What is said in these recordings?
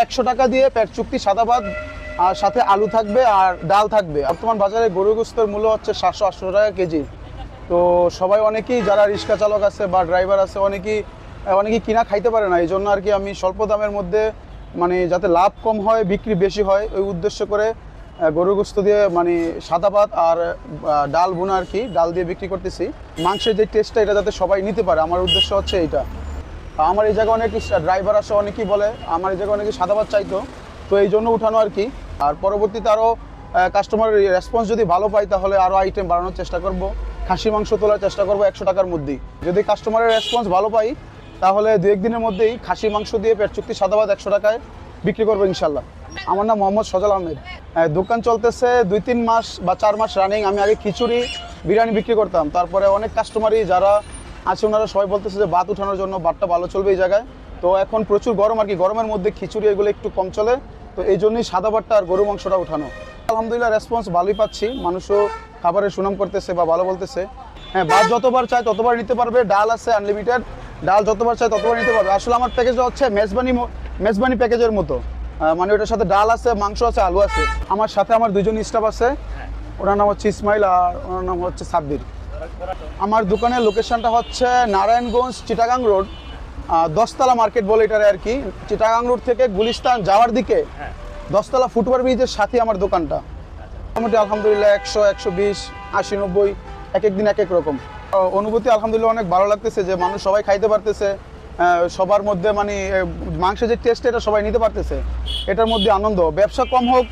100 টাকা দিয়ে পেট চুক্তি সাদা ভাত আর সাথে আলু থাকবে আর ডাল থাকবে। বর্তমান বাজারে গরুর গোশতের মূল্য হচ্ছে 700-800 টাকা কেজি। তো সবাই অনেকেই যারা রিক্সা চালক আছে বা ড্রাইভার আছে অনেকেই কিনা খাইতে পারে না। এই জন্য আর কি আমি স্বল্প দামের মধ্যে মানে যাতে লাভ কম হয় বিক্রি বেশি হয় ওই উদ্দেশ্য করে গরুর গোশত দিয়ে মানে সাদা ভাত আর ডাল বোনা আর কি ডাল দিয়ে বিক্রি করতেছি। মাংসের যে টেস্টটা এটা যাতে সবাই নিতে পারে আমার উদ্দেশ্য হচ্ছে এইটা। আমার এই জায়গায় অনেক ড্রাইভার আসে অনেকেই বলে আমার এই জায়গায় অনেকে সাদা ভাত চাইতো, তো এই জন্য উঠানো আর কি। আর পরবর্তীতে আরও কাস্টমার রেসপন্স যদি ভালো পাই তাহলে আরও আইটেম বাড়ানোর চেষ্টা করব। খাসি মাংস তোলার চেষ্টা করব 100 টাকার মধ্যেই। যদি কাস্টমারের রেসপন্স ভালো পাই তাহলে 2-1 দিনের মধ্যেই খাসি মাংস দিয়ে পেট চুক্তি সাদা ভাত 100 টাকায় বিক্রি করবো ইনশাল্লাহ। আমার নাম মোহাম্মদ সজল আহমেদ। দোকান চলতেছে 2-3 মাস বা 4 মাস রানিং। আমি আগে খিচুড়ি বিরিয়ানি বিক্রি করতাম, তারপরে অনেক কাস্টমারই যারা আছে ওনারা সবাই বলতেছে যে ভাত উঠানোর জন্য ভাতটা ভালো চলবে এই জায়গায়। তো এখন প্রচুর গরম আর কি, গরমের মধ্যে খিচুড়ি এগুলো একটু কম চলে, তো এই জন্যই সাদা ভাতটা আর গরু মাংসটা উঠানো। আলহামদুলিল্লাহ রেসপন্স ভালোই পাচ্ছি, মানুষও খাবারের সুনাম করতেছে বা ভালো বলতেছে। হ্যাঁ, ভাত যতবার চাই ততবার নিতে পারবে, ডাল আছে আনলিমিটেড, ডাল যতবার চাই ততবার নিতে পারবে। আসলে আমার প্যাকেজটা হচ্ছে মেজবানি প্যাকেজের মতো, মানে ওটার সাথে ডাল আছে, মাংস আছে, আলু আছে। আমার সাথে আমার 2জন স্টাফ আছে, ওনার নাম হচ্ছে ইসমাইল আর ওনার নাম হচ্ছে সাব্বির। আমার দোকানের লোকেশনটা হচ্ছে নারায়ণগঞ্জ চিটাগাং রোড, 10তলা মার্কেট বলে এটারে আর কি। চিটাগাং রোড থেকে গুলিস্তান যাওয়ার দিকে 10তলা ফুটওভার ব্রিজের সাথে আমার দোকানটা। মোটামুটি আলহামদুলিল্লাহ 100, 120, 80, 90 এক এক দিন এক এক রকম। অনুভূতি আলহামদুলিল্লাহ অনেক ভালো লাগতেছে যে মানুষ সবাই খাইতে পারতেছে, সবার মধ্যে মানে মাংসের যে টেস্ট এটা সবাই নিতে পারতেছে, এটার মধ্যে আনন্দ। ব্যবসা কম হোক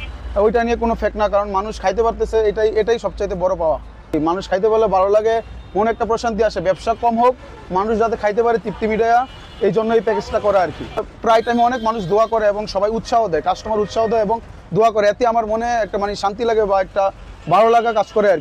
ওইটা নিয়ে কোনো ফেক না, কারণ মানুষ খাইতে পারতেছে, এটাই সবচাইতে বড় পাওয়া। মানুষ খাইতে পারলে ভালো লাগে, মনে একটা প্রশান্তি আসে। ব্যবসা কম হোক, মানুষ যাতে খাইতে পারে তৃপ্তি মিটায়া, এই জন্য এই প্যাকেজটা করা আর কি। প্রায় টাইমে অনেক মানুষ দোয়া করে এবং সবাই উৎসাহ দেয়, কাস্টমার উৎসাহ দেয় এবং দোয়া করে, এতে আমার মনে একটা মানে শান্তি লাগে বা একটা ভালো লাগা কাজ করে আর কি।